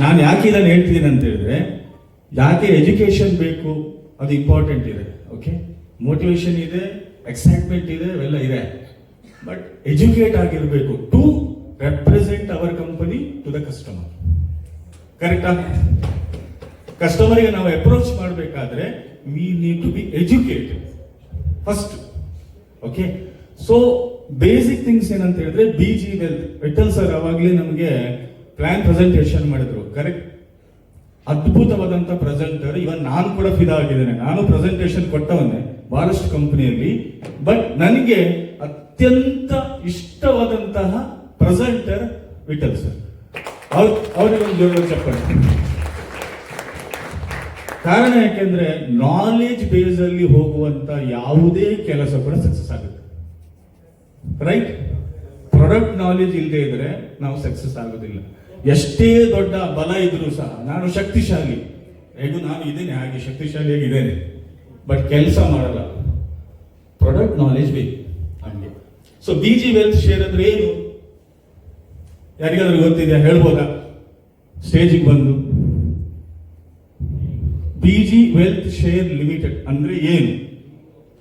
ನಾನು ಯಾಕೆ ಇದನ್ನು ಹೇಳ್ತೀನಿ ಅಂತ ಹೇಳಿದ್ರೆ, ಯಾಕೆ ಎಜುಕೇಶನ್ ಬೇಕು ಅದು ಇಂಪಾರ್ಟೆಂಟ್ ಇದೆ. ಓಕೆ, ಮೋಟಿವೇಶನ್ ಇದೆ, ಎಕ್ಸೈಟ್ಮೆಂಟ್ ಇದೆ, ಅವೆಲ್ಲ ಇದೆ. ಬಟ್ ಎಜುಕೇಟ್ ಆಗಿರಬೇಕು to represent our company to the customer. ಕರೆಕ್ಟಾ? ಕಸ್ಟಮರ್ಗೆ ನಾವು ಅಪ್ರೋಚ್ ಮಾಡಬೇಕಾದ್ರೆ we need to be educated first. Okay, so basic things ಏನಂತ ಹೇಳಿದ್ರೆ BG ವೆಲ್ತ್. ವಿಠಲ್ ಸರ್ ಅವಾಗಲೇ ನಮಗೆ ಪ್ಲಾನ್ ಪ್ರೆಸೆಂಟೇಷನ್ ಮಾಡಿದ್ರು. ಕರೆಕ್ಟ್, ಅದ್ಭುತವಾದಂತ ಪ್ರೆಸೆಂಟರ್. ಇವನ್ ನಾನು ಕೂಡ ಫಿದಾ ಆಗಿದ್ದೇನೆ. ನಾನು ಪ್ರೆಸೆಂಟೇಷನ್ ಕೊಟ್ಟವನ್ನೇ ಬಹಳಷ್ಟು ಕಂಪನಿಯಲ್ಲಿ. ಬಟ್ ನನಗೆ ಅತ್ಯಂತ ಇಷ್ಟವಾದಂತಹ ಪ್ರೆಸೆಂಟರ್ ವಿಠಲ್ ಸರ್. ಅವರಿಗೆ ಒಂದು ಜೋರ ಚಪ್ಪಾಳೆ. ಕಾರಣ ಯಾಕೆಂದ್ರೆ ನಾಲೆಜ್ ಬೇಸ್ ಅಲ್ಲಿ ಹೋಗುವಂತ ಯಾವುದೇ ಕೆಲಸ ಕೂಡ ಸಕ್ಸಸ್ ಆಗುತ್ತೆ. ರೈಟ್? ಪ್ರಾಡಕ್ಟ್ ನಾಲೆಜ್ ಇಲ್ಲದೆ ಇದ್ರೆ ನಾವು ಸಕ್ಸಸ್ ಆಗೋದಿಲ್ಲ. ಎಷ್ಟೇ ದೊಡ್ಡ ಬಲ ಇದ್ರೂ ಸಹ ನಾನು ಶಕ್ತಿಶಾಲಿ, ಹೇಗೂ ನಾನು ಇದ್ದೇನೆ, ಹಾಗೆ ಶಕ್ತಿಶಾಲಿಯಾಗಿ ಇದ್ದೇನೆ, ಬಟ್ ಕೆಲಸ ಮಾಡಲ್ಲ. ಪ್ರಾಡಕ್ಟ್ ನಾಲೆಜ್ ಬೇಕು ಹಂಗೆ. ಸೊ BG ವೆಲ್ತ್ ಶೇರ್ ಅಂದ್ರೆ ಏನು? ಯಾರಿಗಾದ್ರೂ ಗೊತ್ತಿದೆಯಾ? ಹೇಳ್ಬೋದಾ ಸ್ಟೇಜಿಗೆ ಬಂದು? BG ವೆಲ್ತ್ ಶೇರ್ ಲಿಮಿಟೆಡ್ ಅಂದ್ರೆ ಏನು?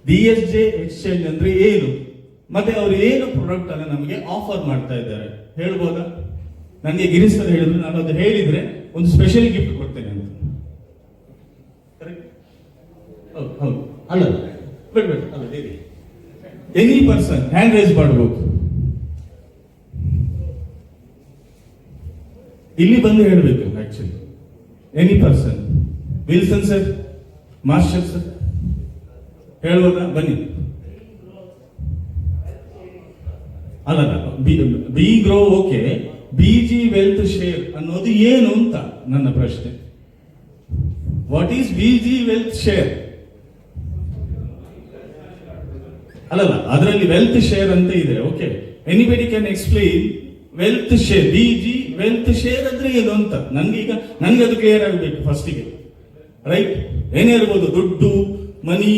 DSJ ಎಕ್ಸ್ಚೇಂಜ್ ಅಂದ್ರೆ ಏನು? ಮತ್ತೆ ಅವರು ಏನು ಪ್ರಾಡಕ್ಟ್ ಅನ್ನ ನಮಗೆ ಆಫರ್ ಮಾಡ್ತಾ ಇದ್ದಾರೆ ಹೇಳ್ಬೋದಾ? ನನಗೆ ಗಿರೀಶ್ ಸರ್ ಹೇಳಿದ್ರು, ನಾನು ಅದು ಹೇಳಿದ್ರೆ ಒಂದು ಸ್ಪೆಷಲ್ ಗಿಫ್ಟ್ ಕೊಡ್ತೇನೆ ಅಂತ. ಹೌದು ಅಲ್ಲ ಬಿಡ್ಬೇಡಿ, ಅಲ್ಲ ಹೇಳಿ. ಎನಿ ಪರ್ಸನ್ ಹ್ಯಾಂಡ್ ರೈಸ್ ಮಾಡಬಹುದು, ಇಲ್ಲಿ ಬಂದು ಹೇಳಬೇಕು. Actually any person. Wilson sir, master sir ಹೇಳ್ಬೋದಾ? ಬನ್ನಿ. ಅಲ್ಲ, B grow. Okay, BG wealth share ಅನ್ನೋದು ಏನು ಅಂತ ನನ್ನ ಪ್ರಶ್ನೆ. What is BG wealth share? ಅಲ್ಲಲ್ಲ, ಅದರಲ್ಲಿ ವೆಲ್ತ್ ಶೇರ್ ಅಂತ ಇದೆ. Okay, anybody can explain wealth share. BG wealth share ಅಂದ್ರೆ ಏನು ಅಂತ ನನಗೆ ಅದು ಕ್ಲಿಯರ್ ಆಗಬೇಕು ಫಸ್ಟಿಗೆ. ರೈಟ್? ಏನೇ ಇರ್ಬೋದು, ದುಡ್ಡು, money,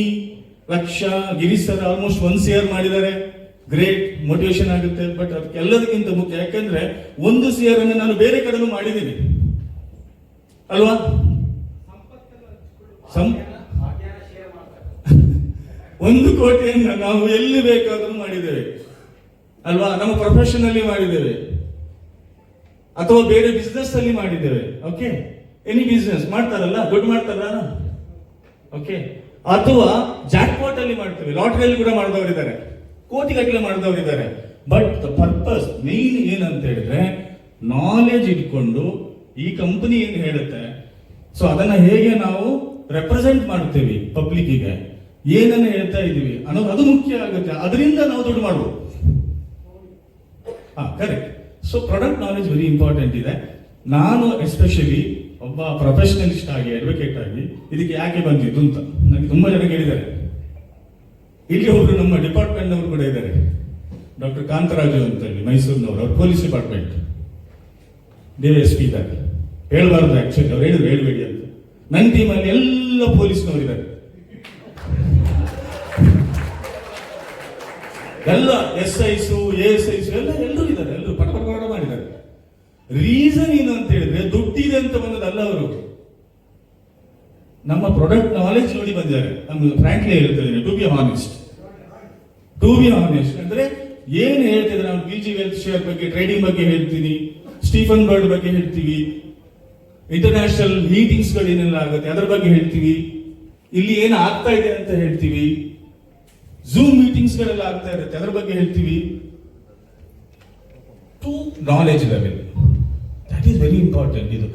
lakh. Girish sir almost 1 CR ಮಾಡಿದ್ದಾರೆ. ಗ್ರೇಟ್, ಮೋಟಿವೇಶನ್ ಆಗುತ್ತೆ. ಬಟ್ ಅದಕ್ಕೆಲ್ಲದಕ್ಕಿಂತ ಮುಖ್ಯ, ಯಾಕೆಂದ್ರೆ 1 CR ಅನ್ನು ನಾನು ಬೇರೆ ಕಡೆನೂ ಮಾಡಿದ್ದೀನಿ ಅಲ್ವಾ? 1 ಕೋಟಿಯನ್ನ ನಾವು ಎಲ್ಲಿ ಬೇಕಾದ್ರೂ ಮಾಡಿದ್ದೇವೆ ಅಲ್ವಾ? ನಮ್ಮ ಪ್ರೊಫೆಷನ್ ಅಲ್ಲಿ ಮಾಡಿದ್ದೇವೆ, ಅಥವಾ ಬೇರೆ ಬಿಸ್ನೆಸ್ ಅಲ್ಲಿ ಮಾಡಿದ್ದೇವೆ. ಓಕೆ, ಎನಿ ಬಿಸ್ನೆಸ್ ಮಾಡ್ತಾರಲ್ಲ, ದುಡ್ಡು ಮಾಡ್ತಾರಲ್ಲ. ಓಕೆ, ಅಥವಾ ಜಾಕ್ಪಾಟ್ ಅಲ್ಲಿ ಮಾಡ್ತೇವೆ, ಲಾಟರಿಯಲ್ಲಿ ಕೂಡ ಮಾಡಿದವರಿದ್ದಾರೆ, ಕೋಟಿಗಟ್ಟಲೆ ಮಾಡಿದವರಿದ್ದಾರೆ. ಬಟ್ ದ ಪರ್ಪಸ್ ಮೇನ್ ಏನಂತ ಹೇಳಿದ್ರೆ, ನಾಲೆಜ್ ಇಟ್ಕೊಂಡು ಈ ಕಂಪನಿ ಏನ್ ಹೇಳುತ್ತೆ, ಸೊ ಅದನ್ನ ಹೇಗೆ ನಾವು ರೆಪ್ರೆಸೆಂಟ್ ಮಾಡ್ತೀವಿ ಪಬ್ಲಿಕ್ಗೆ, ಏನನ್ನ ಹೇಳ್ತಾ ಇದೀವಿ ಅನ್ನೋದು ಅದು ಮುಖ್ಯ ಆಗುತ್ತೆ. ಅದರಿಂದ ನಾವು ದುಡ್ಡು ಮಾಡ್ಬೋದು. Correct. So product knowledge very important ಇದೆ. ನಾನು ಎಸ್ಪೆಷಲಿ ಒಬ್ಬ ಪ್ರೊಫೆಷನಲಿಸ್ಟ್ ಆಗಿ, ಅಡ್ವೊಕೇಟ್ ಆಗಿ ಇದಕ್ಕೆ ಯಾಕೆ ಬಂದಿದ್ದು ಅಂತ ನನಗೆ ತುಂಬಾ ಜನ ಕೇಳಿದ್ದಾರೆ. ಇಲ್ಲಿ ಒಬ್ರು ನಮ್ಮ ಡಿಪಾರ್ಟ್ಮೆಂಟ್ ನವರು ಕೂಡ ಇದ್ದಾರೆ, ಡಾಕ್ಟರ್ ಕಾಂತರಾಜು ಅಂತ ಹೇಳಿ, ಮೈಸೂರಿನವರು. ಅವ್ರು ಪೊಲೀಸ್ ಡಿಪಾರ್ಟ್ಮೆಂಟ್ DSP ಇದ್ದಾರೆ. ಹೇಳ್ಬಾರ್ದು ಆಕ್ಚುಲಿ, ಅವ್ರು ಹೇಳಿದ್ರು ಹೇಳ್ಬೇಡಿ ಅಂತ. ನನ್ನ ಟೀಮಲ್ಲಿ ಎಲ್ಲ ಪೊಲೀಸ್ನವರು ಇದ್ದಾರೆ, ಎಲ್ಲ SIs, ASIs ಎಲ್ಲರೂ ಇದ್ದಾರೆ. ಎಲ್ಲರೂ ಪಟ ಮಾಡಿದ್ದಾರೆ. ರೀಸನ್ ಏನು ಅಂತ ಹೇಳಿದ್ರೆ, ದುಡ್ಡಿದೆ ಅಂತ ಬಂದದಲ್ಲ. ಅವರು ನಮ್ಮ ಪ್ರಾಡಕ್ಟ್ ನಾಲೆಜ್ ನೋಡಿ ಬಂದಿದ್ದಾರೆ. ನಮ್ಗೆ ಫ್ರಾಂಕ್ಲಿ ಹೇಳ್ತಿದ್ದೀನಿ, ಟು ಬಿ ಹಾನೆಸ್ಟ್ ಅಂದ್ರೆ ಏನ್ ಹೇಳ್ತಿದ್ರೆ, ನಾವು BG ವೆಲ್ತ್ ಶೇರ್ ಬಗ್ಗೆ, ಟ್ರೇಡಿಂಗ್ ಬಗ್ಗೆ ಹೇಳ್ತೀನಿ, ಸ್ಟೀಫನ್ ಬರ್ಡ್ ಬಗ್ಗೆ ಹೇಳ್ತೀವಿ, ಇಂಟರ್ನ್ಯಾಷನಲ್ ಮೀಟಿಂಗ್ಸ್ ಗಳು ಏನೆಲ್ಲ ಆಗುತ್ತೆ ಅದರ ಬಗ್ಗೆ ಹೇಳ್ತೀವಿ, ಇಲ್ಲಿ ಏನು ಆಗ್ತಾ ಇದೆ ಅಂತ ಹೇಳ್ತೀವಿ, ಝೂಮ್ ಮೀಟಿಂಗ್ಸ್ ಗಳೆಲ್ಲ ಆಗ್ತಾ ಇರುತ್ತೆ ಅದರ ಬಗ್ಗೆ ಹೇಳ್ತೀವಿ. To knowledge level, that is very important. ಇದು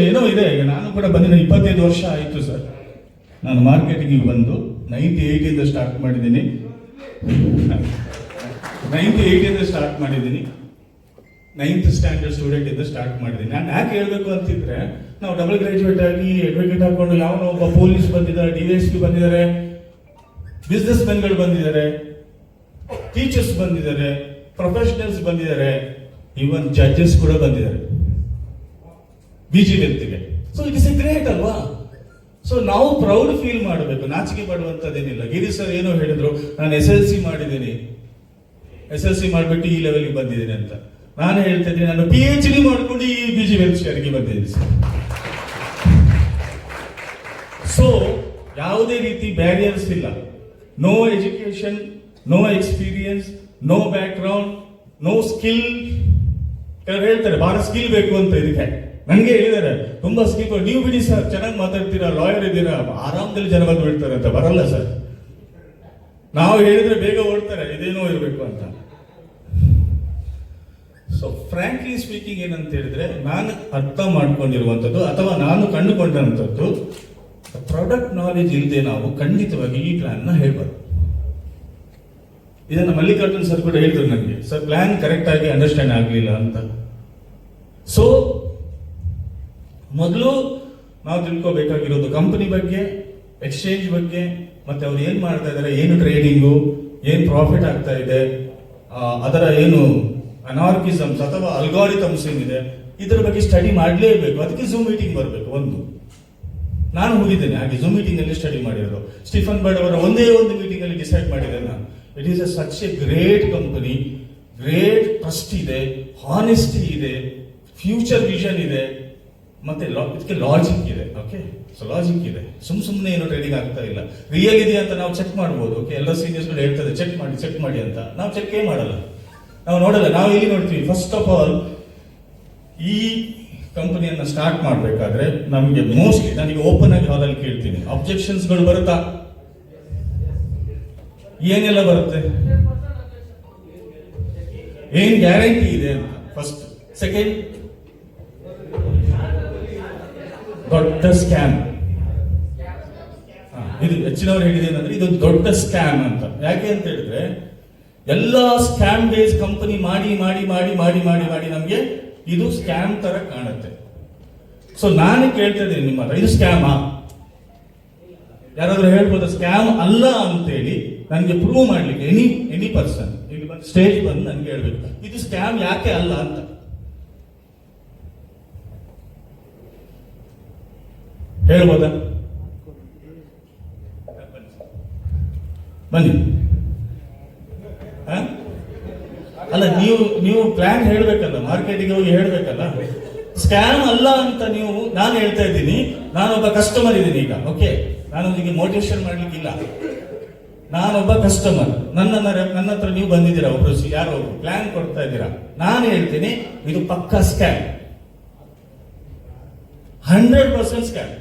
ಏನೋ ಇದೆ. ಈಗ ನಾನು ಕೂಡ ಬಂದಿದ್ದೆ, 25 ವರ್ಷ ಆಯಿತು ಸರ್. ನಾನು ಮಾರ್ಕೆಟಿಂಗ್ ಬಂದು 98 ಇಂದ ಸ್ಟಾರ್ಟ್ ಮಾಡಿದ್ದೀನಿ. 9th ಸ್ಟ್ಯಾಂಡರ್ಡ್ ಸ್ಟೂಡೆಂಟ್ ಇಂದ ಸ್ಟಾರ್ಟ್ ಮಾಡಿದ್ದೀನಿ. ನಾನು ಯಾಕೆ ಹೇಳ್ಬೇಕು ಅಂತಿದ್ರೆ, ನಾವು ಡಬಲ್ ಗ್ರಾಜುಯೇಟ್ ಆಗಿ ಅಡ್ವೊಕೇಟ್ ಹಾಕೊಂಡು ಯಾವನೋ ಒಬ್ಬ ಪೊಲೀಸ್ ಬಂದಿದ್ದಾರೆ, DSP ಬಂದಿದ್ದಾರೆ, ಬಿಸ್ನೆಸ್ ಮೆನ್ಗಳು ಬಂದಿದ್ದಾರೆ, ಟೀಚರ್ಸ್ ಬಂದಿದ್ದಾರೆ, ಪ್ರೊಫೆಷನಲ್ಸ್ ಬಂದಿದ್ದಾರೆ, ಇವನ್ ಜಡ್ಜಸ್ ಕೂಡ ಬಂದಿದ್ದಾರೆ BG ವೆಲ್ತ್ಗೆ. So it is a great ಅಲ್ವಾ? ಸೊ ನಾವು ಪ್ರೌಡ್ ಫೀಲ್ ಮಾಡಬೇಕು, ನಾಚಿಕೆ ಪಡುವಂತದ್ದೇನಿಲ್ಲ. ಗಿರೀಶ್ ಸರ್ ಏನೋ ಹೇಳಿದ್ರು, ನಾನು SLC ಮಾಡಿದ್ದೀನಿ, SLC ಮಾಡಿಬಿಟ್ಟು ಈ ಲೆವೆಲ್ಗೆ ಬಂದಿದ್ದೀನಿ ಅಂತ. ನಾನು ಹೇಳ್ತಾ ಇದ್ದೀನಿ, ನಾನು PhD ಮಾಡ್ಕೊಂಡು ಈ BG ವೆಲ್ಫೇರ್ಗೆ ಬಂದಿದ್ದೀನಿ ಸರ್. ಸೊ ಯಾವುದೇ ರೀತಿ ಬ್ಯಾರಿಯರ್ಸ್ ಇಲ್ಲ. No education, no experience, no background, no skill. ಕೆಲವರು ಹೇಳ್ತಾರೆ ಬಹಳ ಸ್ಕಿಲ್ ಬೇಕು ಅಂತ. ಇದಕ್ಕೆ ನನಗೆ ಹೇಳಿದ್ದಾರೆ ತುಂಬಾ ಸ್ಕಿಲ್. ನೀವು ಬಿಡಿ ಸರ್, ಚೆನ್ನಾಗಿ ಮಾತಾಡ್ತೀರಾ, ಲಾಯರ್ ಇದ್ದೀರಾ, ಆರಾಮದಲ್ಲಿ ಜನ ಬಂದು ಬಿಡ್ತಾರೆ ಅಂತ. ಬರಲ್ಲ ಸರ್, ನಾವು ಹೇಳಿದ್ರೆ ಬೇಗ ಓಡ್ತಾರೆ, ಇದೇನೋ ಇರಬೇಕು ಅಂತ. ಸೊ ಫ್ರಾಂಕ್ಲಿ ಸ್ಪೀಕಿಂಗ್ ಏನಂತ ಹೇಳಿದ್ರೆ, ನಾನು ಅರ್ಥ ಮಾಡ್ಕೊಂಡಿರುವಂಥದ್ದು ಅಥವಾ ನಾನು ಕಂಡುಕೊಂಡಂಥದ್ದು, ಪ್ರಾಡಕ್ಟ್ ನಾಲೆಜ್ ಇಲ್ಲದೆ ನಾವು ಖಂಡಿತವಾಗಿ ಈ ಪ್ಲಾನ್ ನ ಹೇಳ್ಬಾರ್ದು. ಇದನ್ನ ಮಲ್ಲಿಕಾರ್ಜುನ್ ಸರ್ ಕೂಡ ಹೇಳಿದ್ರು ನನಗೆ, ಸರ್ ಪ್ಲಾನ್ ಕರೆಕ್ಟ್ ಆಗಿ ಅಂಡರ್ಸ್ಟ್ಯಾಂಡ್ ಆಗಲಿಲ್ಲ ಅಂತ. ಸೊ ಮೊದಲು ನಾವು ತಿಳ್ಕೋಬೇಕಾಗಿರೋದು ಕಂಪನಿ ಬಗ್ಗೆ, ಎಕ್ಸ್ಚೇಂಜ್ ಬಗ್ಗೆ, ಮತ್ತೆ ಅವ್ರು ಏನ್ ಮಾಡ್ತಾ ಇದ್ದಾರೆ, ಏನು ಟ್ರೇಡಿಂಗು, ಏನ್ ಪ್ರಾಫಿಟ್ ಆಗ್ತಾ ಇದೆ, ಅದರ ಏನು ಅನಾರ್ಕಿಸಮ್ಸ್ ಅಥವಾ ಅಲ್ಗಾರಿಥಮ್ಸ್ ಏನಿದೆ, ಇದರ ಬಗ್ಗೆ ಸ್ಟಡಿ ಮಾಡಲೇಬೇಕು. ಅದಕ್ಕೆ ಝೂಮ್ ಮೀಟಿಂಗ್ ಬರಬೇಕು. ಒಂದು ನಾನು ಹೋಗಿದ್ದೇನೆ ಹಾಗೆ ಝೂಮ್ ಮೀಟಿಂಗ್ ಅಲ್ಲಿ ಸ್ಟಡಿ ಮಾಡಿರೋದು. ಸ್ಟೀಫನ್ ಬರ್ಡ್ ಅವರ ಒಂದೇ ಒಂದು ಮೀಟಿಂಗ್ ಅಲ್ಲಿ ಡಿಸೈಡ್ ಮಾಡಿದ್ದೇನೆ ನಾನು. It is such A great company, great trust ಇದೆ, ಹಾನೆಸ್ಟಿ ಇದೆ, ಫ್ಯೂಚರ್ ವಿಷನ್ ಇದೆ, ಮತ್ತೆ ಇದಕ್ಕೆ ಲಾಜಿಕ್ ಇದೆ. ಓಕೆ, ಸೊ ಲಾಜಿಕ್ ಇದೆ. ಸುಮ್ಮನೆ ಏನು ಟ್ರೇಡಿಂಗ್ ಆಗ್ತಾ ಇಲ್ಲ. ರಿಯಲ್ ಇದೆ ಅಂತ ನಾವು ಚೆಕ್ ಮಾಡ್ಬೋದು. ಓಕೆ, ಎಲ್ಲ ಸೀನಿಯರ್ಸ್ ಗಳು ಹೇಳ್ತಾರೆ ಚೆಕ್ ಮಾಡಿ ಅಂತ. ನಾವು ಚೆಕ್ ಮಾಡಲ್ಲ, ನಾವು ನೋಡಲ್ಲ. ನಾವು ಇಲ್ಲಿ ನೋಡ್ತೀವಿ, ಫಸ್ಟ್ ಆಫ್ ಆಲ್ ಈ ಕಂಪನಿಯನ್ನ ಸ್ಟಾರ್ಟ್ ಮಾಡಬೇಕಾದ್ರೆ ನಮಗೆ ಮೋಸ್ಟ್ಲಿ, ನನಗೆ ಓಪನ್ ಆಗಿ ಹಾಲಲ್ಲಿ ಕೇಳ್ತೀನಿ, ಅಬ್ಜೆಕ್ಷನ್ಸ್ ಗಳು ಬರುತ್ತಾ? ಏನೆಲ್ಲ ಬರುತ್ತೆ? ಏನ್ ಗ್ಯಾರಂಟಿ ಇದೆ ಅಂತ ಫಸ್ಟ್. ಸೆಕೆಂಡ್, ದೊಡ್ಡ ಸ್ಕ್ಯಾಮ್. ಇದು ಹೆಚ್ಚಿನವರು ಹೇಳಿದೇನಂದ್ರೆ ಇದೊಂದು ದೊಡ್ಡ ಸ್ಕ್ಯಾಮ್ ಅಂತ. ಯಾಕೆ ಅಂತ ಹೇಳಿದ್ರೆ, ಎಲ್ಲಾ ಸ್ಕ್ಯಾಮ್ ಬೇಸ್ ಕಂಪನಿ ಮಾಡಿ ಮಾಡಿ ಮಾಡಿ ಮಾಡಿ ಮಾಡಿ ಮಾಡಿ ನಮ್ಗೆ ಇದು ಸ್ಕ್ಯಾಮ್ ತರ ಕಾಣುತ್ತೆ. ಸೊ ನಾನು ಕೇಳ್ತಾ ಇದ್ದೀನಿ ನಿಮ್ಮ ಹತ್ರ, ಇದು ಸ್ಕ್ಯಾಮಾ? ಯಾರಾದ್ರೂ ಹೇಳ್ಬೋದ ಸ್ಕ್ಯಾಮ್ ಅಲ್ಲ ಅಂತೇಳಿ ನನಗೆ ಪ್ರೂವ್ ಮಾಡ್ಲಿಕ್ಕೆ? ಎನಿ ಪರ್ಸನ್ ಇಲ್ಲಿ ಬಂದು ಸ್ಟೇಜ್ ಬಂದು ನನಗೆ ಹೇಳ್ಬೇಕು ಇದು ಸ್ಕ್ಯಾಮ್ ಯಾಕೆ ಅಲ್ಲ ಅಂತ. ಹೇಳ್ಬೋದಾ? ಬನ್ನಿ. ಅಲ್ಲ, ನೀವು ಪ್ಲಾನ್ ಹೇಳ್ಬೇಕಲ್ಲ, ಮಾರ್ಕೆಟಿಗೆ ಹೋಗಿ ಹೇಳ್ಬೇಕಲ್ಲ. ಸ್ಕ್ಯಾಮ್ ಅಲ್ಲ ಅಂತ ನೀವು, ನಾನು ಹೇಳ್ತಾ ಇದ್ದೀನಿ, ನಾನೊಬ್ಬ ಕಸ್ಟಮರ್ ಇದ್ದೀನಿ ಈಗ. ಓಕೆ, ನಾನು ನಿಮಗೆ ಮೋಟಿವೇಶನ್ ಮಾಡ್ಲಿಕ್ಕಿಲ್ಲ. ನಾನೊಬ್ಬ ಕಸ್ಟಮರ್, ನನ್ನ ಹತ್ರ ನೀವು ಬಂದಿದ್ದೀರಾ, ಒಬ್ರು ಯಾರೋ ಒಬ್ರು ಪ್ಲಾನ್ ಕೊಡ್ತಾ ಇದ್ದೀರಾ. ನಾನು ಹೇಳ್ತೀನಿ ಇದು ಪಕ್ಕಾ ಸ್ಕ್ಯಾಮ್, 100% ಸ್ಕ್ಯಾಮ್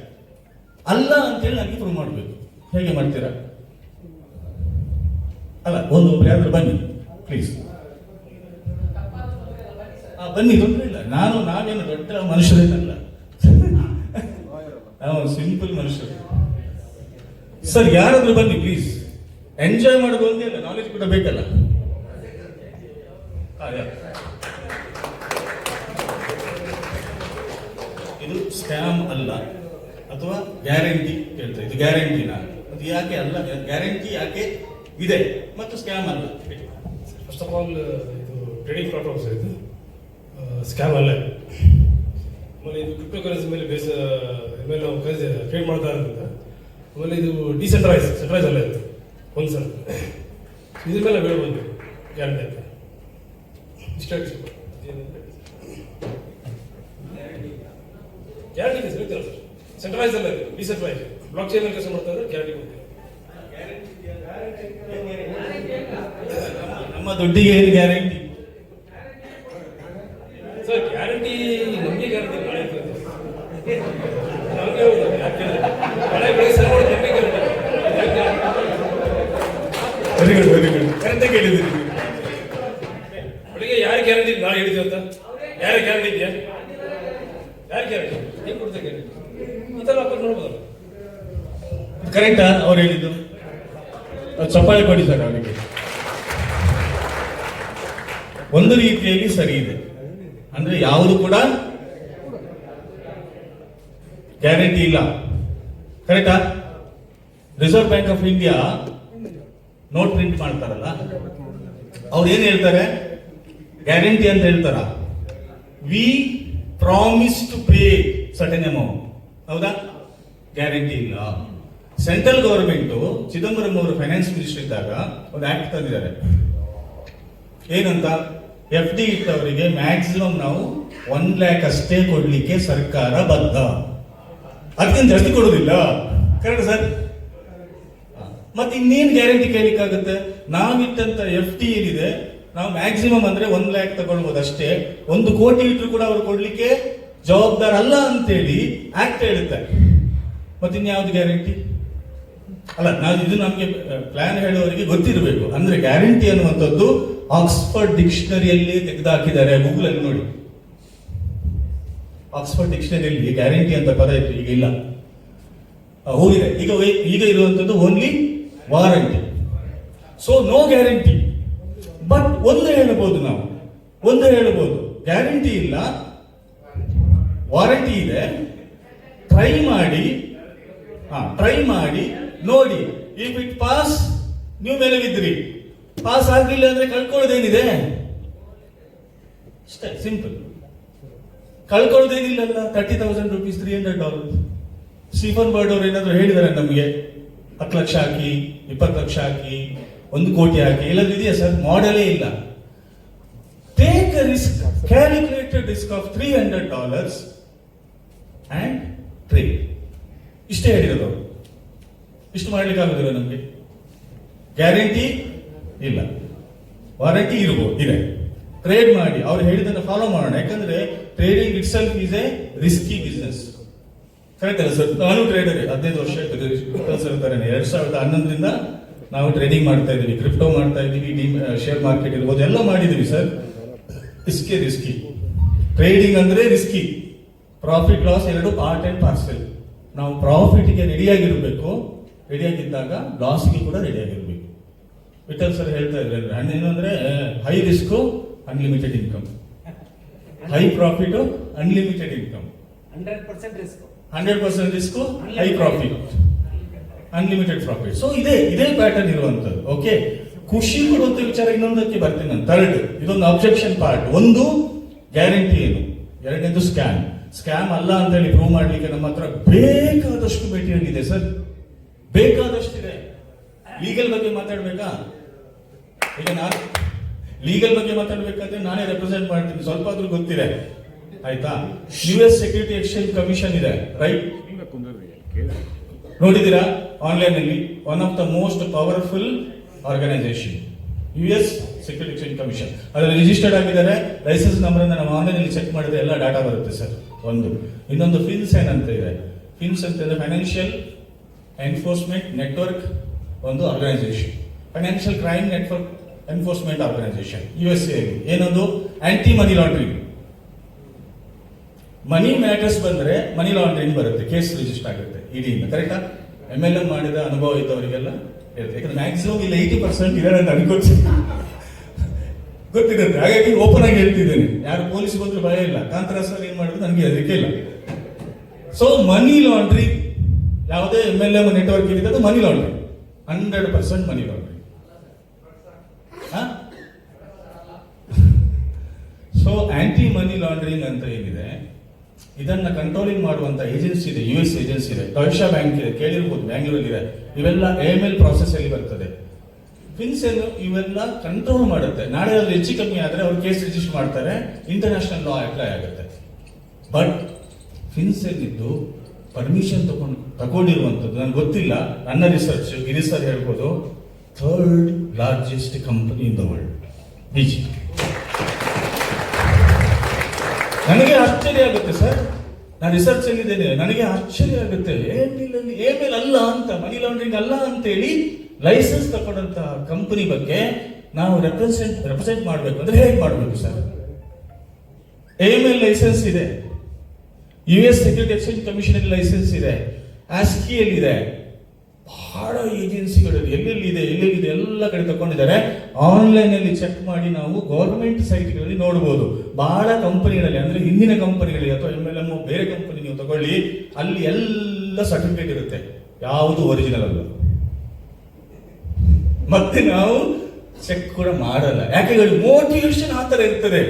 ಅಲ್ಲ ಅಂತೇಳಿ ನನಗೆ ಪ್ರೂವ್ ಮಾಡಬೇಕು. ಹೇಗೆ ಮಾಡ್ತೀರಾ? ಅಲ್ಲ, ಒಬ್ರು ಯಾರು ಬನ್ನಿ ಪ್ಲೀಸ್. ಬನ್ನಿ, ತೊಂದರೆ ಇಲ್ಲ. ನಾವೇನು ದೊಡ್ಡ ಮನುಷ್ಯರೇನಲ್ಲ, ನಾವು ಸಿಂಪಲ್ ಮನುಷ್ಯರು. ಸರ್ ಯಾರಾದ್ರೂ ಬನ್ನಿ ಪ್ಲೀಸ್. ಎಂಜಾಯ್ ಮಾಡೋದು ಒಂದೇ ಅಲ್ಲ, ನಾಲೆಜ್ ಕೂಡ ಬೇಕಲ್ಲ. ಇದು ಸ್ಕ್ಯಾಮ್ ಅಲ್ಲ ಅಥವಾ ಗ್ಯಾರಂಟಿ ಹೇಳ್ತಾರೆ. ಇದು ಗ್ಯಾರಂಟಿನಾ? ಅದು ಯಾಕೆ ಅಲ್ಲ? ಗ್ಯಾರಂಟಿ ಯಾಕೆ ಇದೆ ಮತ್ತು ಸ್ಕ್ಯಾಮ್ ಅಲ್ಲ? ಫಸ್ಟ್ ಆಫ್ ಆಲ್ ಇದು ಟ್ರೇಡಿಂಗ್ ಪ್ಲಾಟ್ಫಾರ್ಮ್ಸ್, ಇದು ಸ್ಕ್ಯಾಮ್ ಅಲ್ಲ. ಆಮೇಲೆ ಇದು ಕ್ರಿಪ್ಟೋ ಕರೆನ್ಸಿ ಮೇಲೆ ಮೇಲೆ ನಾವು ಟ್ರೇಡ್ ಮಾಡ್ತಾ ಇರೋದ್ರಿಂದ, ಆಮೇಲೆ ಇದು ಸೆಂಟ್ರೈಸ್ ಅಲ್ಲ. ಇದು ಒಂದು ಸಲ ಇದ್ರ ಮೇಲೆ ಹೇಳ್ಬೋದು ಗ್ಯಾರಂಟಿ ಅಂತ. ಗ್ಯಾರಂಟಿ ಸರ್, ಸೆಂಟ್ರೈಸ್ ಅಲ್ಲ, ಇದು ಡಿಸೆಂಟ್ರೈಸ್. ಬ್ಲಾಕ್ ಚೈನ್ ಕೆಲಸ ಮಾಡ್ತಾ ಇದ್ರೆ ಗ್ಯಾರಂಟಿ ಕೊಡ್ತೀವಿ. ನಮ್ಮ ದುಡ್ಡಿಗೆ ಏನು ಗ್ಯಾರಂಟಿ ಸರ್? ಗ್ಯಾರಂಟಿ ನಮಗೆ ಗ್ಯಾರಂಟಿ ನಾಳೆ ವೆರಿ ಗುಡ್ ಕರೆಕ್ಟಾಗಿ ಹೇಳಿದ್ದೀರಿ. ಬೆಳಿಗ್ಗೆ ಯಾರು ಗ್ಯಾರಂಟಿ ನಾಳೆ ಹೇಳಿದ್ವಿ ಅಂತ? ಯಾರ ಗ್ಯಾರಂಟಿ ಇದೆಯಾ? ಯಾರು ಗ್ಯಾರಂಟಿ? ಏನ್ ಕೊಡ್ತಾರೆ ಗ್ಯಾರಂಟಿ? ಈ ತರ ಅಪ್ಲೋಡ್ ಮಾಡ್ಬೋದಲ್ಲ. ಕರೆಕ್ಟಾ ಅವ್ರು ಹೇಳಿದ್ದು? ಚಪ್ಪಾಳೆ ಕೊಡಿ ಸರ್ ಅವರಿಗೆ. ಒಂದು ರೀತಿಯಲ್ಲಿ ಸರಿ ಇದೆ, ಅಂದ್ರೆ ಯಾವುದು ಕೂಡ ಗ್ಯಾರಂಟಿ ಇಲ್ಲ. ಕರೆಕ್ಟಾ? Reserve bank of India note print ಮಾಡ್ತಾರಲ್ಲ, ಅವ್ರು ಏನ್ ಹೇಳ್ತಾರೆ? ಗ್ಯಾರಂಟಿ ಅಂತ ಹೇಳ್ತಾರ, we promise to pay certain amount. ಹೌದಾ? ಗ್ಯಾರಂಟಿ ಇಲ್ಲ. ಸೆಂಟ್ರಲ್ ಗವರ್ಮೆಂಟ್ ಚಿದಂಬರಂ ಅವರು ಫೈನಾನ್ಸ್ ಮಿನಿಸ್ಟರ್ ಇದ್ದಾಗ ಒಂದು ಆಕ್ಟ್ ತಂದಿದ್ದಾರೆ. ಏನಂತ? FD ಇಟ್ಟವರಿಗೆ ಮ್ಯಾಕ್ಸಿಮಮ್ ನಾವು 1 lakh ಅಷ್ಟೇ ಕೊಡ್ಲಿಕ್ಕೆ ಸರ್ಕಾರ ಬದ್ಧ, ಅದಕ್ಕಿಂತ ಜಾಸ್ತಿ ಕೊಡುದಿಲ್ಲ. Correct sir? ಮತ್ತೆ ಇನ್ನೇನು ಗ್ಯಾರಂಟಿ ಕೇಳಲಿಕ್ಕಾಗುತ್ತೆ? ನಾವಿಟ್ಟಂತ FD ಏನಿದೆ ನಾವು ಮ್ಯಾಕ್ಸಿಮಮ್ ಅಂದ್ರೆ 1 lakh ತಗೊಳ್ಬಹುದು ಅಷ್ಟೇ. 1 ಕೋಟಿ ಇಟ್ಟರು ಕೂಡ ಅವರು ಕೊಡ್ಲಿಕ್ಕೆ ಜವಾಬ್ದಾರ ಅಲ್ಲ ಅಂತೇಳಿ ಆಕ್ಟ್ ಹೇಳುತ್ತೆ. ಮತ್ತೆ ಇನ್ಯಾವ್ದು ಗ್ಯಾರಂಟಿ ಅಲ್ಲ? ನಾವು ಇದು ನಮಗೆ ಪ್ಲಾನ್ ಹೇಳುವವರಿಗೆ ಗೊತ್ತಿರಬೇಕು. ಅಂದ್ರೆ ಗ್ಯಾರಂಟಿ ಅನ್ನುವಂಥದ್ದು ಆಕ್ಸ್ಫರ್ಡ್ ಡಿಕ್ಷನರಿಯಲ್ಲಿ ತೆಗೆದುಹಾಕಿದ್ದಾರೆ, ಗೂಗಲ್ ಅಲ್ಲಿ ನೋಡಿ. ಆಕ್ಸ್ಫರ್ಡ್ ಡಿಕ್ಷನರಿಯಲ್ಲಿ ಗ್ಯಾರಂಟಿ ಅಂತ ಪದ ಇತ್ತು, ಈಗ ಇಲ್ಲ, ಹೋಗಿದೆ. ಈಗ ಇರುವಂತದ್ದು only warranty. So no guarantee. But ಒಂದು ಹೇಳಬಹುದು, ನಾವು ಒಂದು ಹೇಳಬಹುದು, ಗ್ಯಾರಂಟಿ ಇಲ್ಲ, ವಾರಂಟಿ ಇದೆ, ಟ್ರೈ ಮಾಡಿ ನೋಡಿ. ಇಫ್ ಇಟ್ ಪಾಸ್ ನೀವು ಮೇಲೆ ಬಿದ್ರಿ, ಪಾಸ್ ಆಗ್ಲಿಲ್ಲ ಅಂದ್ರೆ ಕಳ್ಕೊಳ್ಳೋದೇನಿದೆ? ಅಷ್ಟೇ ಸಿಂಪಲ್. ಕಳ್ಕೊಳ್ಳೋದೇನಿಲ್ಲಲ್ಲ. 30,000 rupees, $300. ಸ್ಟೀಫನ್ ಬರ್ಡ್ ಅವರು ಏನಾದ್ರು ಹೇಳಿದಾರೆ ನಮಗೆ 10 ಲಕ್ಷ ಹಾಕಿ, 20 ಲಕ್ಷ ಹಾಕಿ, 1 ಕೋಟಿ ಹಾಕಿ, ಎಲ್ಲಾದ್ರೂ ಇದೆಯಾ ಸರ್? ಮಾಡೆಲೇ ಇಲ್ಲ. Take a risk, calculated risk of $300 and trade. ಇಷ್ಟೇ ಹೇಳಿರೋದು ಅವರು. ಇಷ್ಟು ಮಾಡ್ಲಿಕ್ಕೆ ಆಗುದಿಲ್ಲ ನಮ್ಗೆ. ಗ್ಯಾರಂಟಿ ಇಲ್ಲ, ವಾರಂಟಿ ಇದೆ. ಟ್ರೇಡ್ ಮಾಡಿ, ಅವ್ರು ಹೇಳಿದ್ದನ್ನು ಫಾಲೋ ಮಾಡೋಣ. ಯಾಕಂದ್ರೆ trading it self is A risky business. Correct ಅಲ್ಲ ಸರ್? ನಾನು ಟ್ರೇಡರ್ 15 ವರ್ಷ ಸರ್ 2011ರಿಂದ ನಾವು ಟ್ರೇಡಿಂಗ್ ಮಾಡ್ತಾ ಇದೀವಿ, ಕ್ರಿಪ್ಟೋ ಮಾಡ್ತಾ ಇದೀವಿ, ಶೇರ್ ಮಾರ್ಕೆಟ್ ಇರ್ಬೋದು, ಎಲ್ಲ ಮಾಡಿದೀವಿ ಸರ್. ರಿಸ್ಕಿ ಟ್ರೇಡಿಂಗ್ ಅಂದ್ರೆ ರಿಸ್ಕಿ. ಪ್ರಾಫಿಟ್ ಲಾಸ್ ಎರಡು ಪಾರ್ಟ್ ಅಂಡ್ ಪಾರ್ಸೆಲ್. ನಾವು ಪ್ರಾಫಿಟ್ಗೆ ರೆಡಿಯಾಗಿರ್ಬೇಕು, ರೆಡಿಯಾಗಿದ್ದಾಗ ಲಾಸ್ಗೆ ಕೂಡ ರೆಡಿಯಾಗಿರ್ಬೇಕು. ವಿಠಲ್ ಸರ್ ಹೇಳ್ತಾ ಇದ್ರೆ ಏನಂದ್ರೆ high risk unlimited income, high profit unlimited income, 100% risk, 100% risk, high profit, unlimited profit. So ಇದೇ ಪ್ಯಾಟರ್ನ್ ಇರುವಂತದ್ದು. ಓಕೆ, ಖುಷಿ ಕೊಡುವಂತ ವಿಚಾರ ಇನ್ನೊಂದಕ್ಕೆ ಬರ್ತೀನಿ ನಾನು. ಥರ್ಡ್, ಇದೊಂದು ಅಬ್ಜೆಕ್ಷನ್ ಪಾರ್ಟ್. ಒಂದು ಗ್ಯಾರಂಟಿ ಏನು, ಎರಡನೇದು ಸ್ಕ್ಯಾಮ್ ಅಲ್ಲ ಅಂತ ಹೇಳಿ ಪ್ರೂವ್ ಮಾಡ್ಲಿಕ್ಕೆ ನಮ್ಮ ಹತ್ರ ಬೇಕಾದಷ್ಟು ಮೆಟೀರಿಯಲ್ ಇದೆ ಸರ್, ಬೇಕಾದಷ್ಟಿದೆ. ಲೀಗಲ್ ಬಗ್ಗೆ ಮಾತಾಡ್ಬೇಕಾ? ಈಗ ನಾನು ಲೀಗಲ್ ಬಗ್ಗೆ ಮಾತಾಡ್ಬೇಕಾದ್ರೆ ನಾನೇ ರೆಪ್ರೆಸೆಂಟ್ ಮಾಡ್ತೀನಿ, ಸ್ವಲ್ಪ ಆದ್ರೂ ಗೊತ್ತಿದೆ ಆಯ್ತಾ? US ಸೆಕ್ಯೂರಿಟಿ ಎಕ್ಸ್ಚೇಂಜ್ ಕಮಿಷನ್ ಇದೆ, ರೈಟ್? ನೋಡಿದೀರಾ ಆನ್ಲೈನ್ ಅಲ್ಲಿ? One of the most powerful organisation US security exchange commission. ಅದರಲ್ಲಿ ರಿಜಿಸ್ಟರ್ಡ್ ಆಗಿದ್ದಾರೆ, ಲೈಸೆನ್ಸ್ ನಂಬರ್ ನಮ್ಮ ಆನ್ಲೈನ್ ಅಲ್ಲಿ ಚೆಕ್ ಮಾಡಿದ್ರೆ ಎಲ್ಲ ಡಾಟಾ ಬರುತ್ತೆ ಸರ್. ಒಂದು ಇನ್ನೊಂದು FinCEN ಅಂತ ಇದೆ. ಫಿನ್ಸ್ ಅಂತಂದ್ರೆ ಫೈನಾನ್ಷಿಯಲ್ ಎನ್ಫೋರ್ಸ್ಮೆಂಟ್ ನೆಟ್ವರ್ಕ್, ಒಂದು organisation, financial crime network enforcement organisation USA. ಏನೊಂದು anti money laundering, money matters ಬಂದ್ರೆ ಮನಿ ಲಾಂಡ್ರಿಂಗ್ ಬರುತ್ತೆ, ಕೇಸ್ ರಿಜಿಸ್ಟರ್ ಆಗುತ್ತೆ ಇಡಿಯಿಂದ. ಕರೆಕ್ಟಾ? MLM ಮಾಡಿದ ಅನುಭವ ಇದ್ದವರಿಗೆಲ್ಲ ಇರುತ್ತೆ. ಯಾಕಂದ್ರೆ ಮ್ಯಾಕ್ಸಿಮಮ್ ಇಲ್ಲ 80% ಇದೆ ಅಂತ ಅನ್ಕೊಳ್ತೀನಿ, ಗೊತ್ತಿರುತ್ತೆ. ಹಾಗಾಗಿ ಓಪನ್ ಆಗಿ ಹೇಳ್ತಿದ್ದೇನೆ, ಯಾರು ಪೊಲೀಸ್ ಬಂದ್ರೆ ಭಯ ಇಲ್ಲ, ಕಾಂತರ ಸರ್ ಏನ್ ಮಾಡಿದ್ರು ನನಗೆ ಅದಕ್ಕೆ ಇಲ್ಲ. ಸೊ ಮನಿ ಲಾಂಡ್ರಿಂಗ್, ಯಾವುದೇ MLM ನೆಟ್ವರ್ಕ್ ಇದೆ ಅದು money laundering, 100% money laundering. So anti money laundering ಅಂತ ಏನಿದೆ, ಇದನ್ನ ಕಂಟ್ರೋಲಿಂಗ್ ಮಾಡುವಂತ ಏಜೆನ್ಸಿ ಇದೆ, US ಏಜೆನ್ಸಿ ಇದೆ, ಡಾಯ್ಶಾ ಬ್ಯಾಂಕ್ ಇದೆ, ಕೇಳಿರ್ಬೋದು, ಬ್ಯಾಂಗ್ಳೂರಲ್ಲಿ ಇದೆ. ಇವೆಲ್ಲ AML ಪ್ರಾಸೆಸ್ ಅಲ್ಲಿ ಬರ್ತದೆ. FinCEN ಇವೆಲ್ಲ ಕಂಟ್ರೋಲ್ ಮಾಡುತ್ತೆ. ನಾಳೆ ಅದು ಹೆಚ್ಚು ಕಮ್ಮಿ ಆದ್ರೆ ಅವ್ರು ಕೇಸ್ ರಿಜಿಸ್ಟರ್ ಮಾಡ್ತಾರೆ, ಇಂಟರ್ನ್ಯಾಷನಲ್ ಲಾ ಅಪ್ಲೈ ಆಗುತ್ತೆ. ಬಟ್ FinCEN ಇದ್ದು ಪರ್ಮಿಷನ್ ತಗೊಂಡಿರುವಂತದ್ದು ನನಗೆ ಗೊತ್ತಿಲ್ಲ, ನನ್ನ ರಿಸರ್ಚ್ ಗಿರಿಸರ್ ಹೇಳ್ಬೋದು, 3rd largest company in the world, DG. ನನಗೆ ಆಶ್ಚರ್ಯ ಆಗುತ್ತೆ ಸರ್, ನಾನು ರಿಸರ್ಚ್ ಅಲ್ಲಿ ಇದ್ದೇನೆ, ನನಗೆ ಆಶ್ಚರ್ಯ ಆಗುತ್ತೆ. AML ಅಲ್ಲ ಅಂತ, ಮನಿ ಲಾಂಡ್ರಿಂಗ್ ಅಲ್ಲ ಅಂತೇಳಿ ಲೈಸೆನ್ಸ್ ತಗೊಂಡಂತ ಕಂಪನಿ ಬಗ್ಗೆ ನಾವು ರೆಪ್ರೆಸೆಂಟ್ ಮಾಡಬೇಕು ಅಂದ್ರೆ ಹೇಗೆ ಮಾಡಬೇಕು ಸರ್? AML ಲೈಸೆನ್ಸ್ ಇದೆ, US ಸೆಕ್ಯೂರಿಟಿ ಎಕ್ಸ್ಚೇಂಜ್ ಕಮಿಷನ್ ಅಲ್ಲಿ ಲೈಸೆನ್ಸ್ ಇದೆ, ASCII ಅಲ್ಲಿ ಇದೆ, ಬಹಳ ಏಜೆನ್ಸಿಗಳಲ್ಲಿ ಎಲ್ಲೆಲ್ಲಿದೆ ಎಲ್ಲ ಕಡೆ ತಗೊಂಡಿದ್ದಾರೆ. ಆನ್ಲೈನ್ ಅಲ್ಲಿ ಚೆಕ್ ಮಾಡಿ ನಾವು ಗವರ್ಮೆಂಟ್ ಸೈಟ್ಗಳಲ್ಲಿ ನೋಡಬಹುದು. ಬಹಳ ಕಂಪನಿಗಳಲ್ಲಿ, ಅಂದ್ರೆ ಹಿಂದಿನ ಕಂಪನಿಗಳಿಗೆ ಅಥವಾ MLM ಬೇರೆ ಕಂಪನಿ ನೀವು ತಗೊಳ್ಳಿ, ಅಲ್ಲಿ ಎಲ್ಲ ಸರ್ಟಿಫಿಕೇಟ್ ಇರುತ್ತೆ, ಯಾವುದು ಒರಿಜಿನಲ್ ಅಲ್ಲ. ಮತ್ತೆ ನಾವು ಚೆಕ್ ಕೂಡ ಮಾಡಲ್ಲ, ಯಾಕೆ ಹೇಳಿ ಮೋಟಿವೇಶನ್ ಆ ತರ ಇರ್ತದೆ.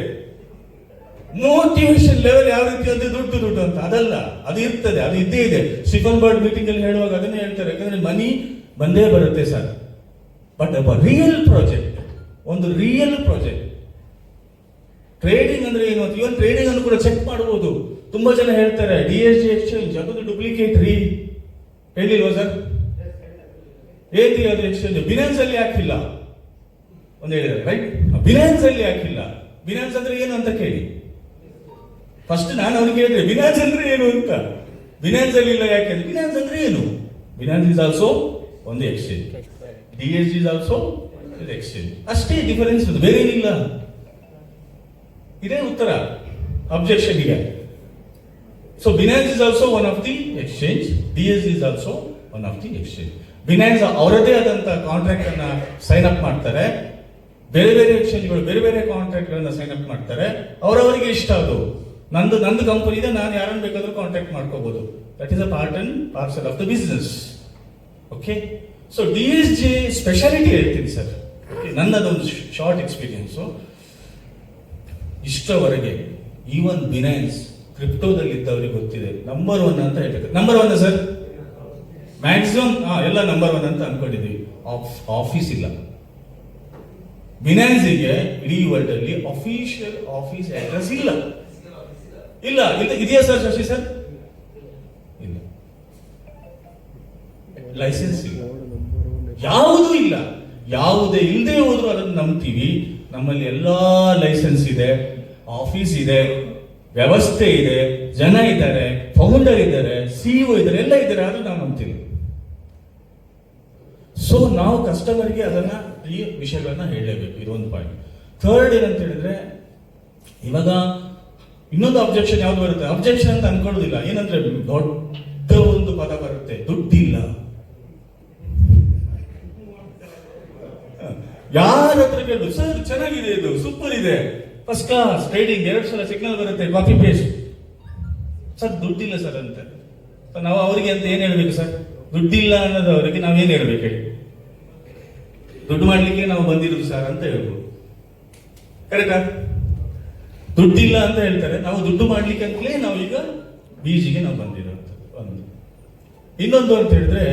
ಮೋಟಿವೇಶನ್ ಲೆವೆಲ್ ಯಾವ ರೀತಿ ಅಂದ್ರೆ ದುಡ್ಡು ಅಂತ ಅದಲ್ಲ, ಅದು ಇರ್ತದೆ, ಅದು ಇದ್ದೇ ಇದೆ. ಸ್ಟೀಫನ್ ಬರ್ಡ್ ಮೀಟಿಂಗ್ ಅಲ್ಲಿ ಹೇಳುವಾಗ ಅದನ್ನೇ ಹೇಳ್ತಾರೆ, ಯಾಕಂದ್ರೆ ಮನಿ ಬಂದೇ ಬರುತ್ತೆ ಸರ್. ಬಟ್ ರಿಯಲ್ ಪ್ರಾಜೆಕ್ಟ್, ಒಂದು ರಿಯಲ್ ಪ್ರಾಜೆಕ್ಟ್ ಟ್ರೇಡಿಂಗ್ ಅಂದ್ರೆ ಏನು ಅಂತ ಇವನ್ ಟ್ರೇಡಿಂಗ್ ಅನ್ನು ಕೂಡ ಚೆಕ್ ಮಾಡಬಹುದು. ತುಂಬಾ ಜನ ಹೇಳ್ತಾರೆ DSG ಎಕ್ಸ್ಚೇಂಜ್ ಅದೊಂದು ಡೂಪ್ಲಿಕೇಟ್ ರೀ, ಹೇಳಿಲ್ವಾ ಸರ್? ಏನ್ರಿ ಅದು ಎಕ್ಸ್ಚೇಂಜ್? ಬಿನಾನ್ಸ್ ಅಲ್ಲಿ ಹಾಕಿಲ್ಲ ಒಂದು ಹೇಳಿದ್ದಾರೆ, ರೈಟ್? ಬಿನಾನ್ಸ್ ಅಲ್ಲಿ ಹಾಕಿಲ್ಲ. ಬಿನಾನ್ಸ್ ಅಂದ್ರೆ ಏನು ಅಂತ ಕೇಳಿ. ಫಸ್ಟ್ ನಾನು ಅವ್ರಿಗೆ ಹೇಳಿದ್ರೆ ಬಿನಾನ್ಸ್ ಅಂದ್ರೆ ಏನು ಅಂತ. ಬಿನಾನ್ಸ್ ಅಲ್ಲಿ ಇಲ್ಲ ಯಾಕೆ? ಬಿನಾನ್ಸ್ ಅಂದ್ರೆ ಏನು? ಬಿನಾನ್ಸ್ ಇಸ್ ಆಲ್ಸೋ ಒಂದು exchange, DSG is also exchange. ಅಷ್ಟೇ ಡಿಫರೆನ್ಸ್, ಬೇರೆ ಏನಿಲ್ಲ. ಇದೇ ಉತ್ತರ ಅಬ್ಜೆಕ್ಷನ್ ಗೆ. So Binance is also one of the exchange, DSG is also one of the exchange. Binance ಅವರದೇ ಆದಂತ ಕಾಂಟ್ರಾಕ್ಟ್ ಅನ್ನ ಸೈನ್ ಅಪ್ ಮಾಡ್ತಾರೆ, ಬೇರೆ ಬೇರೆ ಎಕ್ಸ್ಚೇಂಜ್ಗಳು ಬೇರೆ ಬೇರೆ ಕಾಂಟ್ರಾಕ್ಟ್ ಗಳನ್ನ ಸೈನ್ ಅಪ್ ಮಾಡ್ತಾರೆ. ಅವರವರಿಗೆ ಇಷ್ಟ ಅದು. ನಂದು ಕಂಪನಿ ಇದೆ, ನಾನು ಯಾರನ್ನ ಬೇಕಾದ್ರೂ ಕಾಂಟ್ಯಾಕ್ಟ್ ಮಾಡ್ಕೋಬಹುದು. That is a part and parcel of the business. Okay, so DSG speciality ಹೇಳ್ತೀನಿ ಸರ್. ನನ್ನದೊಂದು ಶಾರ್ಟ್ ಎಕ್ಸ್ಪೀರಿಯನ್ಸ್. ಇಷ್ಟವರೆಗೆ ಈವನ್ ಬಿನಾನ್ಸ್ ಕ್ರಿಪ್ಟೋದಲ್ಲಿ ಇದ್ದವರಿಗೆ ಗೊತ್ತಿದೆ, ನಂಬರ್ 1 ಅಂತ ಹೇಳ್ತಾರೆ. ನಂಬರ್ 1 ಸರ್, ಮ್ಯಾಕ್ಸಿಮಮ್ ಎಲ್ಲ ನಂಬರ್ 1 ಅಂತ ಅನ್ಕೊಂಡಿದ್ದೀವಿ. ಆಫೀಸ್ ಇಲ್ಲ ಬಿನಾನ್ಸ್ಗೆ, ಇಡೀ ವರ್ಲ್ಡ್ ಅಲ್ಲಿ ಅಫಿಷಿಯಲ್ ಆಫೀಸ್ ಅಡ್ರೆಸ್ ಇಲ್ಲ. ಇಲ್ಲ ಇದೆಯಾ ಸರ್ ಶಶಿ ಸರ್? ಇಲ್ಲ. ಲೈಸೆನ್ಸ್ ಇಲ್ಲ, ಯಾವುದೂ ಇಲ್ಲ. ಯಾವುದೇ ಇಲ್ಲದೆ ಹೋದ್ರು ಅದನ್ನು ನಂಬ್ತೀವಿ. ನಮ್ಮಲ್ಲಿ ಎಲ್ಲಾ ಲೈಸೆನ್ಸ್ ಇದೆ, ಆಫೀಸ್ ಇದೆ, ವ್ಯವಸ್ಥೆ ಇದೆ, ಜನ ಇದ್ದಾರೆ, ಫೌಂಡರ್ ಇದ್ದಾರೆ, CEO ಇದ್ದಾರೆ, ಎಲ್ಲ ಇದ್ದಾರೆ, ಆದ್ರೂ ನಾವು ನಂಬ್ತೀವಿ. ಸೊ ನಾವು ಕಸ್ಟಮರ್ಗೆ ಅದನ್ನ ಈ ವಿಷಯಗಳನ್ನ ಹೇಳಲೇಬೇಕು. ಇದೊಂದು ಪಾಯಿಂಟ್. ಥರ್ಡ್ ಏನಂತ ಹೇಳಿದ್ರೆ, ಇವಾಗ ಇನ್ನೊಂದು ಅಬ್ಜೆಕ್ಷನ್ ಯಾವ್ದು ಬರುತ್ತೆ? ಅಬ್ಜೆಕ್ಷನ್ ಅಂತ ಅನ್ಕೊಳ್ಳೋದಿಲ್ಲ. ಏನಂದ್ರೆ ದೊಡ್ಡ ಒಂದು ಪದ ಬರುತ್ತೆ, ದುಡ್ಡಿಲ್ಲ. ಯಾರ ಹತ್ರ ಕೇಳಿದ್ರು, ಸರ್ ಚೆನ್ನಾಗಿದೆ, ಇದು ಸೂಪರ್ ಇದೆ, ಫಸ್ಟ್ ಕ್ಲಾಸ್ ಟ್ರೇಡಿಂಗ್, 2 ಸಲ ಸಿಗ್ನಲ್ ಬರುತ್ತೆ, ಕಾಪಿ ಪೇಸ್ಟ್. ಸರ್ ದುಡ್ಡಿಲ್ಲ ಸರ್ ಅಂತ. ನಾವು ಅವರಿಗೆ ಅಂತ ಏನ್ ಹೇಳ್ಬೇಕು ಸರ್? ದುಡ್ಡಿಲ್ಲ ಅನ್ನೋದು ಅವರಿಗೆ ನಾವೇನ್ ಹೇಳ್ಬೇಕು ಹೇಳಿ? ದುಡ್ಡು ಮಾಡ್ಲಿಕ್ಕೆ ನಾವು ಬಂದಿರೋದು ಸರ್ ಅಂತ ಹೇಳ್ಬೋದು. ಕರೆಕ್ಟಾ? ದುಡ್ಡಿಲ್ಲ ಅಂತ ಹೇಳ್ತಾರೆ, ನಾವು ದುಡ್ಡು ಮಾಡ್ಲಿಕ್ಕೆ ಅಂತಲೇ ನಾವು ಈಗ ಬೀಜಿಗೆ ನಾವು ಬಂದಿರೋದು. ಒಂದು ಇನ್ನೊಂದು ಅಂತ ಹೇಳಿದ್ರೆ,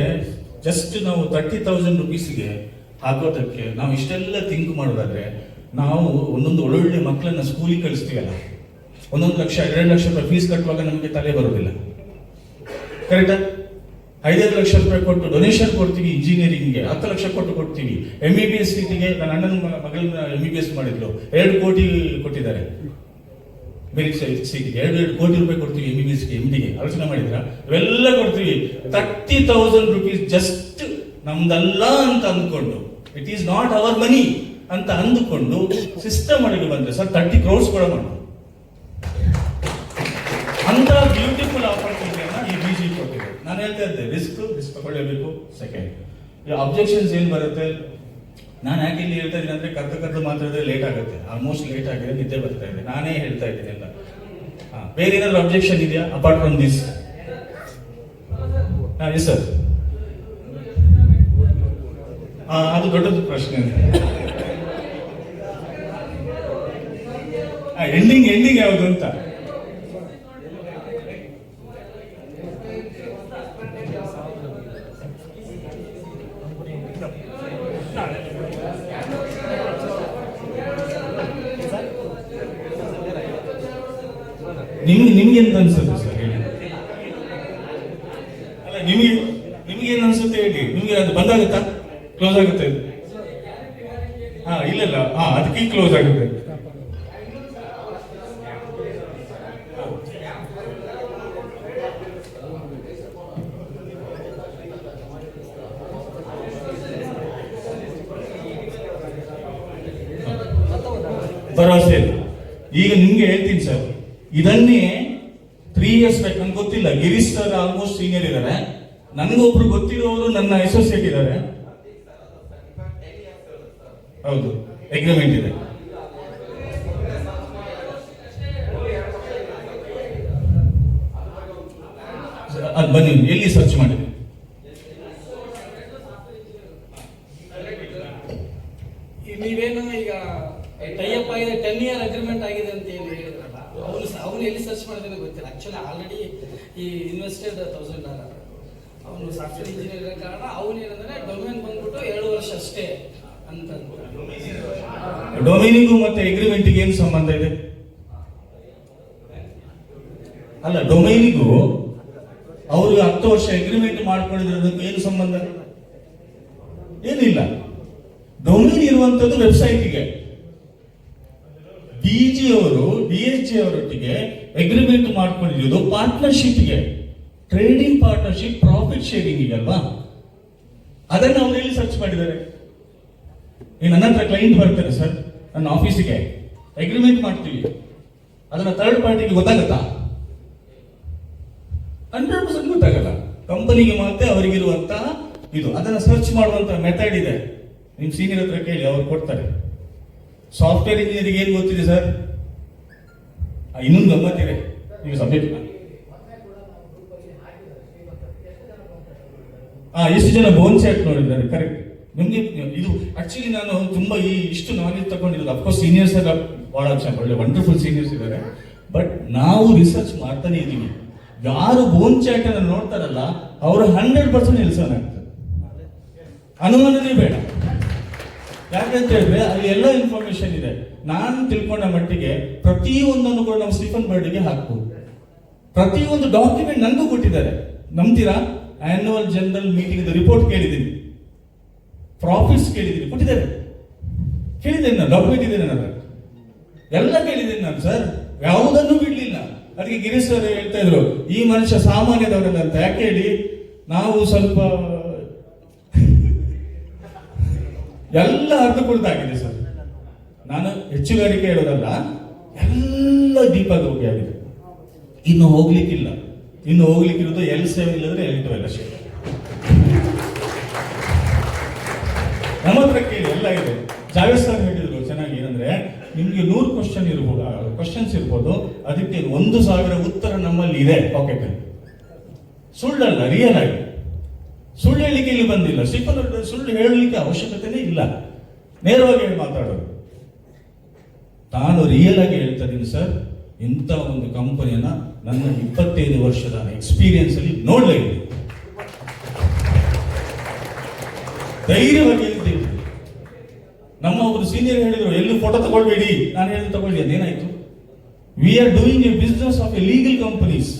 ಜಸ್ಟ್ ನಾವು 30,000 rupeesಗೆ ಹಾಕೋದಕ್ಕೆ ನಾವು ಇಷ್ಟೆಲ್ಲ ಥಿಂಕ್ ಮಾಡೋದಾದ್ರೆ, ನಾವು ಒಂದೊಂದು ಒಳ್ಳೊಳ್ಳೆ ಮಕ್ಕಳನ್ನ ಸ್ಕೂಲಿಗೆ ಕಳಿಸ್ತೀವಲ್ಲ, 1 ಲಕ್ಷ 2 ಲಕ್ಷ ರೂಪಾಯಿ ಫೀಸ್ ಕಟ್ಟುವಾಗ ನಮಗೆ ತಲೆ ಬರೋದಿಲ್ಲ. ಕರೆಕ್ಟಾ? 5 ಲಕ್ಷ ರೂಪಾಯಿ ಕೊಟ್ಟು ಡೊನೇಷನ್ ಕೊಡ್ತೀವಿ ಇಂಜಿನಿಯರಿಂಗ್ಗೆ, 10 ಲಕ್ಷ ಕೊಡ್ತೀವಿ. MBBS ಸೀಟಿಗೆ ನನ್ನ ಅಣ್ಣನ ಮಗಳನ್ನ MBBS ಮಾಡಿದ್ಲು, 2 ಕೋಟಿ ಕೊಟ್ಟಿದ್ದಾರೆ. ಬೇರೆ ಸೀಟಿಗೆ 2 ಕೋಟಿ ರೂಪಾಯಿ ಕೊಡ್ತೀವಿ. MBBS ಗೆ, MD ಗೆ ಆಲೋಚನೆ ಮಾಡಿದ್ರ? ಇವೆಲ್ಲ ಕೊಡ್ತೀವಿ. 30,000 rupees ಜಸ್ಟ್ ನಮ್ದಲ್ಲ ಅಂತ ಅಂದ್ಕೊಂಡು, ಇಟ್ ಈಸ್ ನಾಟ್ ಅವರ್ ಮನಿ ಅಂತ ಅಂದುಕೊಂಡು ಸಿಸ್ಟಮ್ ಅಡಿಗೆ ಬಂದ್ರೆ ಸರ್ 30 crores ಕೂಡ ಮಾಡೋದು. ಅಂತ ಬ್ಯೂಟಿಫುಲ್ ಆಪರ್ಚುನಿಟಿಯನ್ನ ಈ BG ಕೊಟ್ಟಿದೆ. ನಾನು ಹೇಳ್ತಾ ಇದ್ದೆ, ರಿಸ್ಕ್ ತಗೊಳ್ಳೇಬೇಕು. ಸೆಕೆಂಡ್, ಅಬ್ಜೆಕ್ಷನ್ಸ್ ಏನ್ ಬರುತ್ತೆ, ನಾನು ಯಾಕೆ ಇಲ್ಲಿ ಹೇಳ್ತಾ ಇದ್ದೀನಿ ಅಂದ್ರೆ, ಕರ್ದು ಮಾತಾಡಿದ್ರೆ ಲೇಟ್ ಆಗುತ್ತೆ. ಆಲ್ಮೋಸ್ಟ್ ಲೇಟ್ ಆಗಿದೆ, ನಿದ್ದೆ ಬರ್ತಾ ಇದೆ. ನಾನೇ ಹೇಳ್ತಾ ಇದ್ದೀನಿ ಎಲ್ಲ. ಬೇರೆ ಏನಾದ್ರು ಅಬ್ಜೆಕ್ಷನ್ ಇದೆಯಾ apart from this? Yes sir. ಅದು ದೊಡ್ಡದು ಪ್ರಶ್ನೆ. ಎಂಡಿಂಗ್ ಯಾವುದು ಅಂತ? ನಿಮ್ಗೆ ಎಂತ ಅನ್ಸುತ್ತೆ ಸರ್ ಹೇಳಿ? ಅಲ್ಲ, ನಿಮ್ಗೆ ಏನ್ ಅನ್ಸುತ್ತೆ ಹೇಳಿ? ನಿಮ್ಗೆ ಅದು ಬಂದಾಗುತ್ತಾ? ಕ್ಲೋಸ್ ಆಗುತ್ತೆ? ಇಲ್ಲ ಅದಕ್ಕೆ ಕ್ಲೋಸ್ ಆಗುತ್ತೆ. ಭರವಸೆ ಇಲ್ಲ. ಈಗ ನಿಮ್ಗೆ ಹೇಳ್ತೀನಿ ಸರ್, ಇದನ್ನೇ 3 years ಬ್ಯಾಕ್, ನನ್ಗೆ ಗೊತ್ತಿಲ್ಲ, ಗಿರೀಶ್ ಸರ್ ಆಲ್ಮೋಸ್ಟ್ ಸೀನಿಯರ್ ಇದ್ದಾರೆ, ನನಗೊಬ್ರು ಗೊತ್ತಿರೋರು ನನ್ನ ಅಸೋಸಿಯೇಟ್ ಇದ್ದಾರೆ. ಹೌದು, ಅಗ್ರಿಮೆಂಟ್ ಇದೆ. ಅದು ಬನ್ನಿ, ಎಲ್ಲಿ ಸರ್ಚ್ ಮಾಡಿದೆ? ನೀವೇನು ಈಗ ಟೈಅಪ್ ಆಗಿದೆ, 10 year ಅಗ್ರಿಮೆಂಟ್ ಆಗಿದೆ ಅಂತ ಹೇಳಿ ಹೇಳಿದ್ರಲ್ಲ, ಅವನು ಎಲ್ಲಿ ಸರ್ಚ್ ಮಾಡಿದ್ರೆ ಗೊತ್ತಿಲ್ಲ. ಆಕ್ಚುಲಿ ಆಲ್ರೆಡಿ ಈ ಇನ್ವೆಸ್ಟೆಡ್ $1,000. ಅವನು ಸಾಫ್ಟ್ವೇರ್ ಇಂಜಿನಿಯರ್ ಇರೋ ಕಾರಣ ಅವನು ಏನಂದ್ರೆ ಡೊಮೇನ್ ಬಂದ್ಬಿಟ್ಟು 2 ವರ್ಷ ಅಷ್ಟೇ ಅಂತ. ಡೊಮೇನಿಗೂ ಮತ್ತೆ ಅಗ್ರಿಮೆಂಟ್ಗೆ ಏನು ಸಂಬಂಧ ಇದೆ? ಅಲ್ಲ, ಡೊಮೈನಿಗೂ ಅವರು 10 ವರ್ಷ ಅಗ್ರಿಮೆಂಟ್ ಮಾಡ್ಕೊಂಡಿರೋದಕ್ಕೆ ಏನು ಸಂಬಂಧ? ಏನಿಲ್ಲ. ಡೊಮೈನ್ ಇರುವಂತದ್ದು ವೆಬ್ಸೈಟ್ಗೆ. ಡಿಜಿ ಅವರು DSG ಅವರೊಟ್ಟಿಗೆ ಅಗ್ರಿಮೆಂಟ್ ಮಾಡ್ಕೊಂಡಿರೋದು ಪಾರ್ಟ್ನರ್ಶಿಪ್ಗೆ, ಟ್ರೇಡಿಂಗ್ ಪಾರ್ಟ್ನರ್ಶಿಪ್, ಪ್ರಾಫಿಟ್ ಶೇರಿಂಗ್ ಅಲ್ವಾ? ಅದನ್ನು ಅವ್ರು ಎಲ್ಲಿ ಸರ್ಚ್ ಮಾಡಿದ್ದಾರೆ? ನನ್ನ ಹತ್ರ ಕ್ಲೈಂಟ್ ಬರ್ತಾರೆ ಸರ್, ನನ್ನ ಆಫೀಸಿಗೆ ಅಗ್ರಿಮೆಂಟ್ ಮಾಡ್ತೀವಿ, ಅದನ್ನ ಥರ್ಡ್ ಪಾರ್ಟಿಗೆ ಗೊತ್ತಾಗತ್ತಾ? 100% ಗೊತ್ತಾಗಲ್ಲ. ಕಂಪನಿಗೆ ಮಾತ್ರ ಅವರಿಗಿರುವಂತಹ ಇದು, ಅದನ್ನ ಸರ್ಚ್ ಮಾಡುವಂತ ಮೆಥಡ್ ಇದೆ. ನಿಮ್ ಸೀನಿಯರ್ ಹತ್ರ ಕೇಳಿ, ಅವ್ರು ಕೊಡ್ತಾರೆ. ಸಾಫ್ಟ್ವೇರ್ ಇಂಜಿನಿಯರಿಂಗ್ ಏನ್ ಗೊತ್ತಿದೆ ಸರ್? ಇನ್ನೊಂದು ಗಮ್ಮತ್ತಿದೆ ನೀವು ಸಬ್ಜೆಕ್ಟ್. ಎಷ್ಟು ಜನ ಬೋನ್ ಚಾಟ್ ನೋಡಿದ್ದಾರೆ? ಕರೆಕ್ಟ್. ನಿಮ್ಗೆ ಇದು ಆಕ್ಚುಲಿ ನಾನು ತುಂಬಾ ಇಷ್ಟು ನಾಲೆಜ್ ತಗೊಂಡಿಲ್ಲ. ಅಫ್ಕೋರ್ಸ್ ಸೀನಿಯರ್ಸ್ ಎಲ್ಲ ಬಹಳ ಒಳ್ಳೆ ವಂಡರ್ಫುಲ್ ಸೀನಿಯರ್ಸ್ ಇದ್ದಾರೆ. ಬಟ್ ನಾವು ರಿಸರ್ಚ್ ಮಾಡ್ತಾನೆ ಇದೀವಿ. ಯಾರು ಬೋನ್ ಚಾಟ್ ಅನ್ನು ನೋಡ್ತಾರಲ್ಲ ಅವರು 100% ನಿಲ್ಸೋನಾಗ್ತದೆ, ಅನುಮಾನನೇ ಬೇಡ. ಯಾಕಂತ ಹೇಳಿದ್ರೆ ಅಲ್ಲಿ ಎಲ್ಲ ಇನ್ಫಾರ್ಮೇಶನ್ ಇದೆ. ನಾನು ತಿಳ್ಕೊಂಡ ಮಟ್ಟಿಗೆ ಪ್ರತಿಯೊಂದನ್ನು ಕೂಡ ನಾವು ಸ್ಟೀಫನ್ ಬರ್ಡ್ಗೆ ಹಾಕ್ಬೋದು. ಪ್ರತಿಯೊಂದು ಡಾಕ್ಯುಮೆಂಟ್ ನನಗೂ ಕೊಟ್ಟಿದ್ದಾರೆ. ನಂಬ್ತೀರಾ? ಆನ್ಯುವಲ್ ಜನರಲ್ ಮೀಟಿಂಗ್ ರಿಪೋರ್ಟ್ ಕೇಳಿದ್ದೀನಿ, ಪ್ರಾಫಿಟ್ಸ್ ಕೇಳಿದ್ದೀನಿ, ಕೊಟ್ಟಿದ್ದಾರೆ. ಕೇಳಿದ್ದೇನೆ ನಾನು, ಡಾಕ್ಯುಮೆಂಟ್ ಇದೆ ನನ್ನ ಹತ್ರ, ಎಲ್ಲ ಕೇಳಿದ್ದೇನೆ ನಾನು ಸರ್, ಯಾವುದನ್ನು ಬಿಡ್ಲಿಲ್ಲ. ಅದಕ್ಕೆ ಗಿರೀಶ್ ಸರ್ ಹೇಳ್ತಾ ಇದ್ರು, ಈ ಮನುಷ್ಯ ಸಾಮಾನ್ಯದವರಲ್ಲ ಅಂತ. ಯಾಕೆ ಹೇಳಿ, ನಾವು ಸ್ವಲ್ಪ ಎಲ್ಲ ಅರ್ಥಕೊಳ್ತಾಗಿದೆ ಸರ್. ನಾನು ಹೆಚ್ಚುಗಾರಿಕೆ ಹೇಳೋದಲ್ಲ, ಎಲ್ಲ ಡೀಪಾಗಿ ಹೋಗಿ ಆಗಿದೆ. ಇನ್ನು ಹೋಗ್ಲಿಕ್ಕಿಲ್ಲ. ಇನ್ನು ಹೋಗ್ಲಿಕ್ಕಿರೋದು L7 ಇಲ್ಲದ್ರೆ L12 ಅಷ್ಟೇ. ನಮ್ಮ ಹತ್ರ ಕೇಳಿ, ಎಲ್ಲ ಇದೆ. ಜಾವೇದ್ ಸರ್ ಹೇಳಿದ್ರು ಚೆನ್ನಾಗಿ, ಏನಂದ್ರೆ ನಿಮ್ಗೆ 100 ಕ್ವಶನ್ಸ್ ಇರ್ಬೋದು, ಅದಕ್ಕೆ 1,000 ಉತ್ತರ ನಮ್ಮಲ್ಲಿ ಇದೆ ಪಾಕೆಟ್ ಅಲ್ಲಿ. ಸುಳ್ಳಲ್ಲ, ರಿಯಲ್ ಆಗಿ. ಸುಳ್ಳು ಹೇಳಲಿಕ್ಕೆ ಇಲ್ಲಿ ಬಂದಿಲ್ಲ. ಸುಳ್ಳು ಹೇಳಲಿಕ್ಕೆ ಅವಶ್ಯಕತೆನೇ ಇಲ್ಲ, ನೇರವಾಗಿ ಮಾತಾಡೋದು. ನಾನು ರಿಯಲ್ ಆಗಿ ಹೇಳ್ತಾ ಇದ್ದೀನಿ ಸರ್, ಇಂಥ ಒಂದು ಕಂಪನಿಯನ್ನ ನನ್ನ 25 ವರ್ಷದ ಎಕ್ಸ್ಪೀರಿಯನ್ಸ್ ಅಲ್ಲಿ ನೋಡ್ಲೇ ಇಲ್ಲ. ಧೈರ್ಯವಾಗಿ ಹೇಳ್ತೀನಿ. ನಮ್ಮ ಒಬ್ಬರು ಸೀನಿಯರ್ ಹೇಳಿದ್ರು, ಎಲ್ಲಿ ಫೋಟೋ ತಗೊಳ್ಬೇಡಿ. ನಾನು ಹೇಳಿದ್ರು ತಗೊಳ್ಳಿ, ಅದೇನಾಯ್ತು? We are doing a business of a legal companies.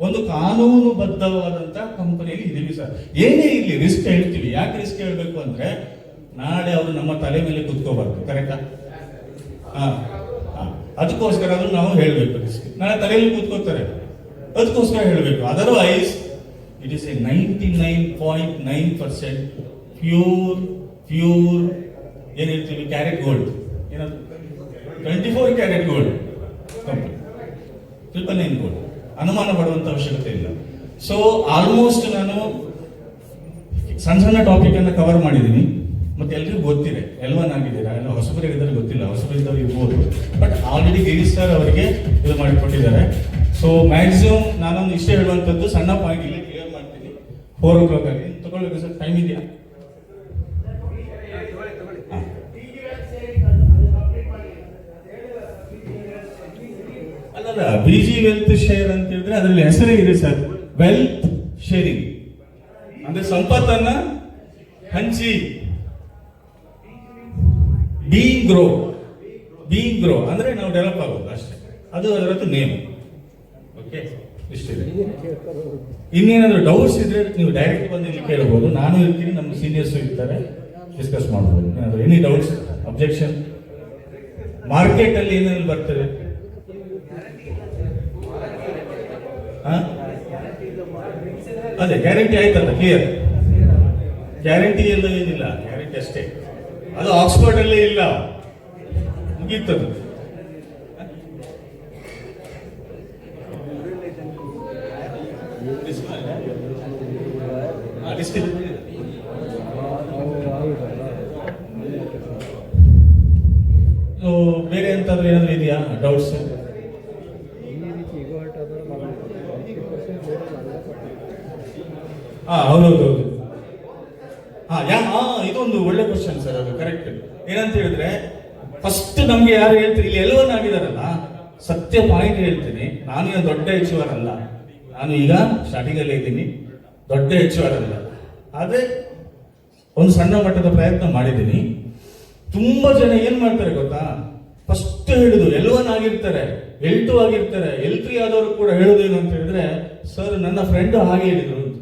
ಒಂದು ಕಾನೂನುಬದ್ಧವಾದಂತಹ ಕಂಪನಿಯಲ್ಲಿ ಇದೀವಿ ಸರ್. ಏನೇ ಇರಲಿ ರಿಸ್ಕ್ ಹೇಳ್ತೀವಿ. ಯಾಕೆ ರಿಸ್ಕ್ ಹೇಳ್ಬೇಕು ಅಂದ್ರೆ, ನಾಳೆ ಅವರು ನಮ್ಮ ತಲೆ ಮೇಲೆ ಕುತ್ಕೋಬಾರ್ದು. ಕರೆಕ್ಟಾ? ಅದಕ್ಕೋಸ್ಕರ ಅದನ್ನು ನಾವು ಹೇಳಬೇಕು. ರಿಸ್ಕ್ ನಾಳೆ ತಲೆಯಲ್ಲಿ ಕೂತ್ಕೋತಾರೆ, ಅದಕ್ಕೋಸ್ಕರ ಹೇಳಬೇಕು. Otherwise it is A 99.9% pure ಏನ್ ಹೇಳ್ತೀವಿ, ಕ್ಯಾರೆಟ್ ಗೋಲ್ಡ್. ಏನದು? 24 ಕ್ಯಾರೆಟ್ ಗೋಲ್ಡ್ ಕಂಪನಿ, 999 ಗೋಲ್ಡ್. ಅನುಮಾನ ಪಡುವಂತ ಅವಶ್ಯಕತೆ ಇಲ್ಲ. ಸೊ ಆಲ್ಮೋಸ್ಟ್ ನಾನು ಸಣ್ಣ ಟಾಪಿಕ್ ಅನ್ನ ಕವರ್ ಮಾಡಿದ್ದೀನಿ. ಮತ್ತೆ ಎಲ್ರಿಗೂ ಗೊತ್ತಿದೆ, L1 ಆಗಿದ್ದೀರಾ, ಎಲ್ಲ ಹೊಸಬರಿಗಿದ್ದಾರೆ ಗೊತ್ತಿಲ್ಲ, ಹೊಸಬರಿದ್ದವರು ಇರ್ಬೋದು. ಬಟ್ ಆಲ್ರೆಡಿ ಗಿರೀಶ್ ಸರ್ ಅವರಿಗೆ ಇದು ಮಾಡಿಕೊಟ್ಟಿದ್ದಾರೆ. ಸೊ ಮ್ಯಾಕ್ಸಿಮಮ್ ನಾನೊಂದು ಇಷ್ಟೇ ಹೇಳುವಂಥದ್ದು, ಸಣ್ಣ ಪಾಯಿಂಟ್ ಇಲ್ಲಿ ಕ್ಲಿಯರ್ ಮಾಡ್ತೀನಿ. 4 o'clock ಆಗಿ ತಗೊಳ್ಬೇಕು ಸರ್, ಟೈಮ್ ಇದೆಯಾ? ಅಲ್ಲಲ್ಲ, BG ವೆಲ್ತ್ ಶೇರ್ ಅಂತ ಹೇಳಿದ್ರೆ ಅದರಲ್ಲಿ ಹೆಸರೇ ಇದೆ ಸರ್, ವೆಲ್ತ್ ಶೇರಿಂಗ್. ಅಂದ್ರೆ ಸಂಪತ್ತನ್ನ ಹಂಚಿ, ಬೀಯಿಂಗ್ ಗ್ರೋ ಅಂದ್ರೆ ನಾವು ಡೆವಲಪ್ ಆಗೋದು ಅಷ್ಟೇ. ಅದು ಅದರದ್ದು ನೇಮ್. ಓಕೆ, ಇಷ್ಟಿದೆ. ಇನ್ನೇನಾದ್ರೂ ಡೌಟ್ಸ್ ಇದ್ರೆ ನೀವು ಡೈರೆಕ್ಟ್ ಬಂದು ಇಲ್ಲಿ ಕೇಳಬಹುದು. ನಾನು ಇರ್ತೀನಿ, ನಮ್ಮ ಸೀನಿಯರ್ಸ್ ಇರ್ತಾರೆ, ಡಿಸ್ಕಸ್ ಮಾಡಬಹುದು. ಏನಾದ್ರು ಎನಿ ಡೌಟ್ಸ್, ಅಬ್ಜೆಕ್ಷನ್? ಮಾರ್ಕೆಟ್ ಅಲ್ಲಿ ಏನೇನು ಬರ್ತದೆ? ಅದೇ ಗ್ಯಾರಂಟಿ ಆಯ್ತಲ್ಲ, ಕ್ಲಿಯರ್. ಗ್ಯಾರಂಟಿ ಎಲ್ಲ ಏನಿಲ್ಲ, ಗ್ಯಾರಂಟಿ ಅಷ್ಟೇ. ಅದು ಆಕ್ಸ್ಫರ್ಡ್ ಅಲ್ಲೇ ಇಲ್ಲ, ಮುಗೀತದು. ಬೇರೆ ಎಂತಾದ್ರೂ ಏನಾದ್ರು ಇದೆಯಾ ಡೌಟ್ಸ್? ಹೌದೌದು. ಇದೊಂದು ಒಳ್ಳೆ ಕ್ವಶನ್ ಸರ್, ಅದು ಕರೆಕ್ಟ್. ಏನಂತ ಹೇಳಿದ್ರೆ, ಫಸ್ಟ್ ನಮ್ಗೆ ಯಾರು ಹೇಳ್ತೀರಿ, ಇಲ್ಲಿ L1 ಆಗಿದಾರಲ್ಲ, ಸತ್ಯ ಪಾಯಿಂಟ್ ಹೇಳ್ತೀನಿ. ನಾನು ಈಗ ದೊಡ್ಡ HR ಅಲ್ಲ, ನಾನು ಈಗ ಸ್ಟಾರ್ಟಿಂಗ್ ಅಲ್ಲೇ ಇದ್ದೀನಿ, ದೊಡ್ಡ HR ಅಲ್ಲ. ಆದ್ರೆ ಒಂದು ಸಣ್ಣ ಮಟ್ಟದ ಪ್ರಯತ್ನ ಮಾಡಿದ್ದೀನಿ. ತುಂಬಾ ಜನ ಏನ್ ಮಾಡ್ತಾರೆ ಗೊತ್ತಾ, ಫಸ್ಟ್ ಹೇಳಿದ್ರು L1 ಆಗಿರ್ತಾರೆ, L2 ಆಗಿರ್ತಾರೆ. L3 ಆದವರು ಕೂಡ ಹೇಳೋದೇನು ಅಂತ ಹೇಳಿದ್ರೆ, ಸರ್ ನನ್ನ ಫ್ರೆಂಡ್ ಹಾಗೆ ಹೇಳಿದ್ರು ಅಂತ.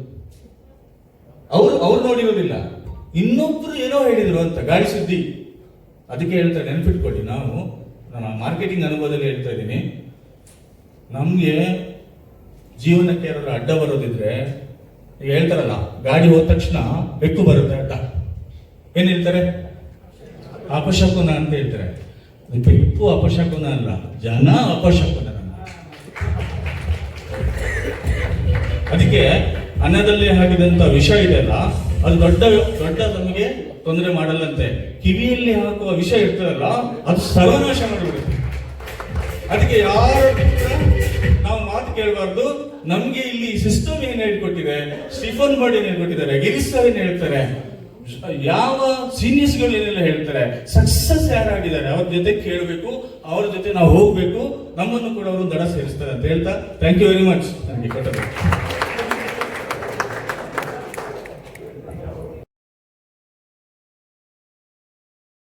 ಅವ್ರು ನೋಡಿರೋದಿಲ್ಲ, ಇನ್ನೊಬ್ರು ಏನೋ ಹೇಳಿದ್ರು ಅಂತ, ಗಾಳಿ ಸುದ್ದಿ. ಅದಕ್ಕೆ ಹೇಳ್ತಾರೆ, ನೆನ್ಪಿಟ್ಕೊಳ್ಳಿ, ನಾವು ನನ್ನ ಮಾರ್ಕೆಟಿಂಗ್ ಅನುಭವದಲ್ಲಿ ಹೇಳ್ತಾ ಇದ್ದೀನಿ, ನಮ್ಗೆ ಜೀವನಕ್ಕೆ ಯಾರು ಅಡ್ಡ ಬರೋದಿದ್ರೆ, ಈಗ ಹೇಳ್ತಾರಲ್ಲ, ಗಾಡಿ ಹೋದ ತಕ್ಷಣ ಬೆಕ್ಕು ಬರುತ್ತೆ ಅಡ್ಡ, ಏನ್ ಹೇಳ್ತಾರೆ? ಅಪಶಕುನ ಅಂತ ಹೇಳ್ತಾರೆ. ಬೆಕ್ಕು ಅಪಶಕುನ ಅಲ್ಲ, ಜನ ಅಪಶಕುನ. ಅದಕ್ಕೆ ಅನ್ನದಲ್ಲಿ ಹಾಕಿದಂತ ವಿಷ ಇದೆಯಲ್ಲ, ಅದು ದೊಡ್ಡ ನಮಗೆ ತೊಂದರೆ ಮಾಡಲ್ಲಂತೆ. ಕಿವಿಯಲ್ಲಿ ಹಾಕುವ ವಿಷ ಇರ್ತದಲ್ಲ, ಅದು ಸರ್ವನಾಶ ಮಾಡಿಬಿಡುತ್ತೆ. ಅದಕ್ಕೆ ಯಾರು ನಾವು ಮಾತು ಕೇಳಬಾರ್ದು. ನಮ್ಗೆ ಇಲ್ಲಿ ಸಿಸ್ಟಮ್ ಏನ್ ಹೇಳ್ಕೊಟ್ಟಿದೆ, ಸ್ಟೀಫನ್ ಬರ್ಡ್ ಏನ್ ಹೇಳ್ಕೊಟ್ಟಿದ್ದಾರೆ, ಗಿರೀಶ್ ಸರ್ ಏನ್ ಹೇಳ್ತಾರೆ, ಯಾವ ಸೀನಿಯರ್ಸ್ ಗಳು ಏನೆಲ್ಲ ಹೇಳ್ತಾರೆ, ಸಕ್ಸಸ್ ಯಾರಾಗಿದ್ದಾರೆ ಅವ್ರ ಜೊತೆ ಕೇಳಬೇಕು, ಅವ್ರ ಜೊತೆ ನಾವು ಹೋಗ್ಬೇಕು, ನಮ್ಮನ್ನು ಕೂಡ ಅವರು ದಡ ಸೇರಿಸ್ತಾರೆ ಅಂತ ಹೇಳ್ತಾ, ಥ್ಯಾಂಕ್ ಯು ವೆರಿ ಮಚ್ ನನಗೆ ಕೊಟ್ಟದ್ದು.